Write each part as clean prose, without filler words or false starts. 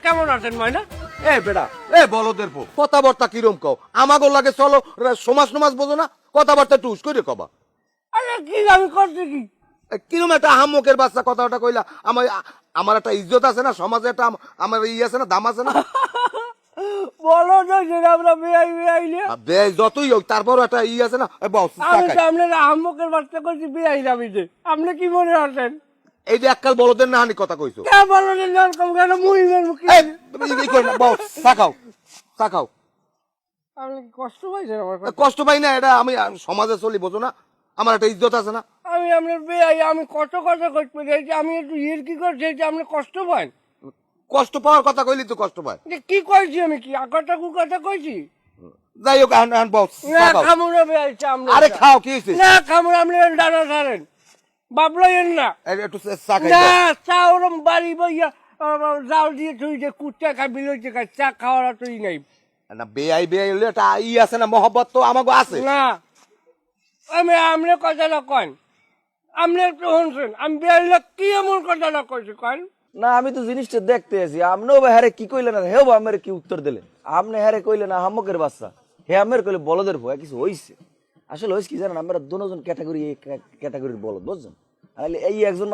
কেমন আছেন ময়না? এ বেটা এ বলদের পো কথাবার্তা কিরম কও আমাগো লাগে চলো সমাজ নমাজ বোঝো না কথাবার্তা টুস করে কবা আরে কি আমি করছি কি? কিরম একটা হামকের বাচ্চা কথাটা কইলা আমার আমার একটা ইজ্জত আছে না সমাজে একটা আমার আছে না দাম আছে না বলো তো যে আমরা বেআইলে বে যতই হোক তারপর একটা আছে না বস আমি তো আপনার আহম্মকের বাচ্চা করছি বেআইলে আমি যে আপনি কি মনে আছেন? এই যে এককাল বলদের না হানি কথা কইছো কে বলো যে এরকম কেন মুহিমের মুখে এই কই না বস তাকাও তাকাও আপনি কি কষ্ট পাইছেন আমার কথা? কষ্ট পাই না এটা আমি সমাজে চলি বোঝো না আমার একটা ইজ্জত আছে না আমি আপনার বেআই আমি কত কথা করতে চাইছি আমি একটু কি করছি যে আপনি কষ্ট পান কষ্ট পাওয়ার কথা কইলি তো কষ্ট পায় যে কি কইছি আমি কি আকটা কু কথা কইছি যাই হোক এখন বস না খামুনা বেআই চামড়া আরে খাও কি হইছে না খামুনা আপনি ডানা ছাড়েন বাবলাইন না একটু চা খাই না চা ওরম বাড়ি বইয়া জাল দিয়ে তুই যে কুত্তা খাই বিলইতে খাই চা খাওয়ার তুই নাই না বেআই হলে একটা আছে না মহব্বত তো আমাকে আছে না আমি আমনে কথাটা কন আপনি একটু শুনছেন আমি বেআইলে কি এমন কথাটা কইছি কন না আমি তো জিনিসটা দেখতে আছি আপনিও বা হ্যারে কি কইলেন আর হেও বা আমার কি উত্তর দিলেন আপনি হ্যারে কইলেন হাম্মকের বাচ্চা হে আমের কইলে বলদের ভয় কিছু হইছে আসলে হইছে কি জানেন আমরা দুজন ক্যাটাগরি ক্যাটাগরির বলদ বুঝছেন আর এই একজন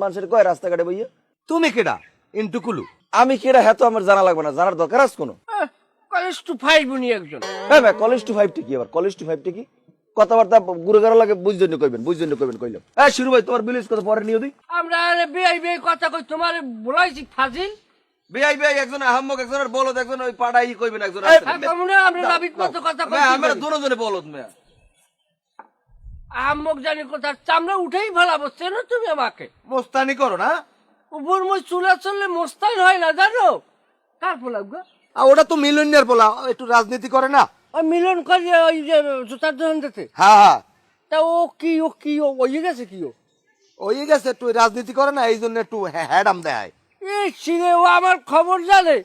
মানুষের কয় রাস্তাঘাটে বইয়া তুমি কেডা ইন্টুকুলু আমি কেডা হ্যাঁ তো আমার জানা লাগবে না জানার দরকার আছে কোনো কলেজ টু ফাইভ উনি একজন হ্যাঁ ভাই কলেজ টু 5 টি কি আবার কলেজ টু 5 টি কি কথাবার্তা গুরুগার লাগে বুঝজন্য কইবেন কইলাম এই শুরু ভাই তোমার বিলিজ কথা পরে নিও দি আমরা আরে বেআই কথা কই তোমার বলাইছি ফাজিল বেআই একজন আহম্মক একজনের বলদ একজন ওই পাড়াই কইবেন একজন কামুনা আমরা রাবিক কত কথা কই আমরা দুজনে বলদ মেয়া আহম্মক জানি কথা চামড়া উঠেই ফেলাবো চেনো তুমি আমাকে মোস্তানি করো না উপর মই চুলা চললে মোস্তান হয় না জানো কার ফলাবো ওটা তো মিলনিয়ার বলা একটু রাজনীতি করে না ওই মিলন করে ওই যে জুতার দোকান দিতে হ্যাঁ তা ও কি ওই গেছে কি ও ওই গেছে একটু রাজনীতি করে না এই জন্য একটু হ্যাডাম দেয় এই ছিঁড়ে ও আমার খবর জানে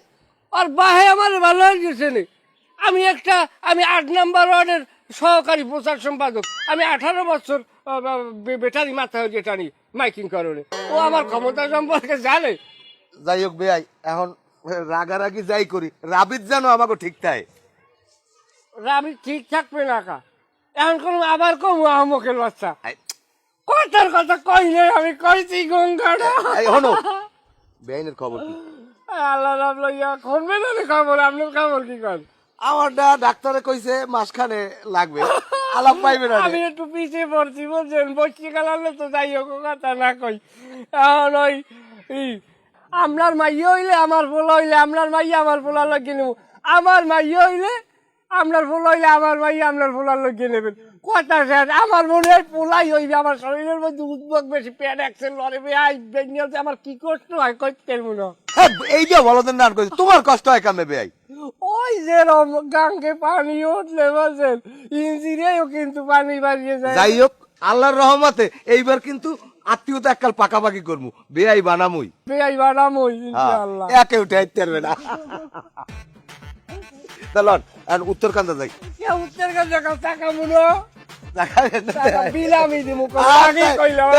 আর বাহে আমার ভালো হয়ে গেছে নে আমি 8 নাম্বার ওয়ার্ডের সহকারী প্রচার সম্পাদক আমি 18 বছর বেটারি মাথায় যেটা নি মাইকিং করে ও আমার ক্ষমতা সম্পর্কে জানে যাই হোক বেআই এখন রাগারাগি যাই করি রাবিদ জানো আমাকে ঠিক তাই আমি ঠিক থাকবে না কা এখন কোন আবার কম আহমকের বাচ্চা কথার কথা কই নাই আমি কইছি গঙ্গাটা এই হনো বেআইনের খবর কি আল্লাহ রাব লইয়া কোনবে না খবর আপনার খবর কি কর আমার ডাক্তারে কইছে মাসখানে লাগবে আলাপ পাইবে না আমি একটু পিছিয়ে পড়ছি বলছেন বসছি কালালে তো যাই হোক কথা না কই এখন ওই আপনার মাইয়া হইলে আমার পোলা হইলে আপনার মাইয়া আমার পোলা লাগিয়ে নেব আমার মাইয়া হইলে আপনার পোলা হইলে আমার মাইয়া আপনার পোলার লাগিয়ে নেবেন কথা স্যার আমার মনে হয় পোলাই হইবে আমার শরীরের মধ্যে উদ্যোগ বেশি প্যাড অ্যাক্সেল লড়ে বেনিয়াতে আমার কি কষ্ট হয় করতে মনে এই যে বলদের নাম কইছে তোমার কষ্ট হয় কামে বেআই ওই যে গাঙ্গে পানি উঠলে বলছেন ইঞ্জিনেও কিন্তু পানি বাড়িয়ে যায় যাই হোক আল্লাহর রহমতে এইবার কিন্তু আত্মীয়তা এককাল পাকাপাকি করমু বেআই বানামুই বেআই বানামই ইনশাআল্লাহ একে উঠে আইতে পারবে না চলন আর উত্তরকান্দা যাই কে উত্তর কাছে টাকা মুনো দেখাবেন বিলামি দিমু আগে কইলাম